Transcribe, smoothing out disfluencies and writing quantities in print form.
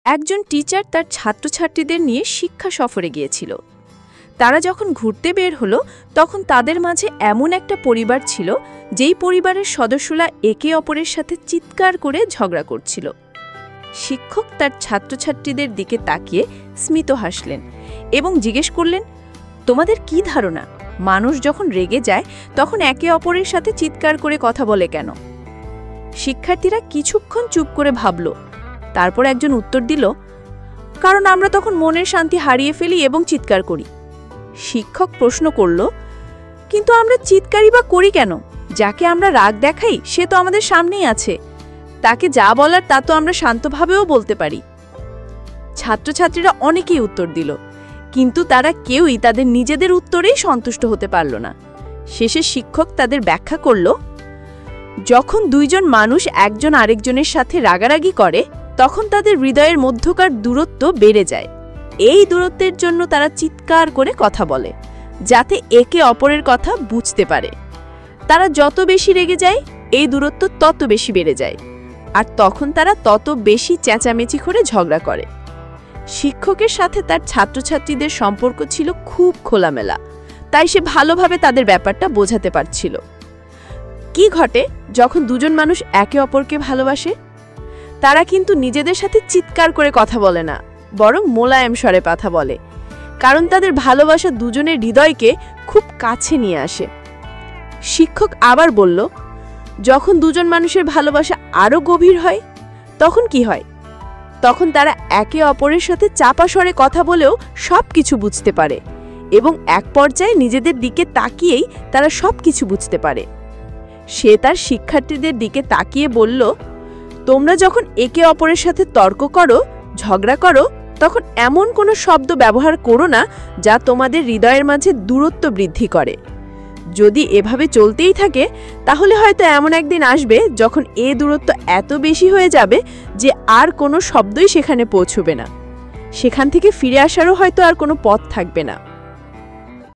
একজন টিচার তার ছাত্রছাত্রীদের নিয়ে শিক্ষা সফরে গিয়েছিল। তারা যখন ঘুরতে বের হলো তখন তাদের মাঝে এমন একটা পরিবার ছিল যেই পরিবারের সদস্যরা একে অপরের সাথে চিৎকার করে ঝগড়া করছিল। শিক্ষক তার ছাত্রছাত্রীদের দিকে তাকিয়ে স্মিত হাসলেন এবং জিজ্ঞেস করলেন, তোমাদের কি ধারণা, মানুষ যখন রেগে যায় তখন একে অপরের সাথে চিৎকার করে কথা বলে কেন? শিক্ষার্থীরা কিছুক্ষণ চুপ করে ভাবল। তারপর একজন উত্তর দিল, কারণ আমরা তখন মনের শান্তি হারিয়ে ফেলি এবং চিৎকার করি। শিক্ষক প্রশ্ন করল, কিন্তু আমরা চিৎকারই বা করি কেন? যাকে আমরা রাগ দেখাই সে তো আমাদের সামনেই আছে, তাকে যা বলার তা তো আমরা শান্তভাবেও বলতে পারি। ছাত্রছাত্রীরা অনেকেই উত্তর দিল, কিন্তু তারা কেউই তাদের নিজেদের উত্তরেই সন্তুষ্ট হতে পারল না। শেষে শিক্ষক তাদের ব্যাখ্যা করল, যখন দুইজন মানুষ একজন আরেকজনের সাথে রাগারাগি করে তখন তাদের হৃদয়ের মধ্যকার দূরত্ব বেড়ে যায়। এই দূরত্বের জন্য তারা চিৎকার করে কথা বলে, যাতে একে অপরের কথা বুঝতে পারে। তারা যত বেশি রেগে যায় এই দূরত্ব তত বেশি বেড়ে যায়, আর তখন তারা তত বেশি চেঁচামেচি করে ঝগড়া করে। শিক্ষকের সাথে তার ছাত্রছাত্রীদের সম্পর্ক ছিল খুব খোলামেলা, তাই সে ভালোভাবে তাদের ব্যাপারটা বোঝাতে পারছিল। কি ঘটে যখন দুজন মানুষ একে অপরকে ভালোবাসে? তারা কিন্তু নিজেদের সাথে চিৎকার করে কথা বলে না, বরং মোলায়েম স্বরে কথা বলে, কারণ তাদের ভালোবাসা দুজনের হৃদয়কে খুব কাছে নিয়ে আসে। শিক্ষক আবার বলল, যখন দুজন মানুষের ভালোবাসা আরও গভীর হয় তখন কি হয়? তখন তারা একে অপরের সাথে চাপা স্বরে কথা বলেও সব কিছু বুঝতে পারে এবং এক পর্যায়ে নিজেদের দিকে তাকিয়েই তারা সব কিছু বুঝতে পারে। সে তার শিক্ষার্থীদের দিকে তাকিয়ে বলল, তোমরা যখন একে অপরের সাথে তর্ক করো, ঝগড়া করো, তখন এমন কোনো শব্দ ব্যবহার করো না যা তোমাদের হৃদয়ের মাঝে দূরত্ব বৃদ্ধি করে। যদি এভাবে চলতেই থাকে তাহলে হয়তো এমন একদিন আসবে যখন এ দূরত্ব এত বেশি হয়ে যাবে যে আর কোনো শব্দই সেখানে পৌঁছবে না। সেখান থেকে ফিরে আসারও হয়তো আর কোনো পথ থাকবে না।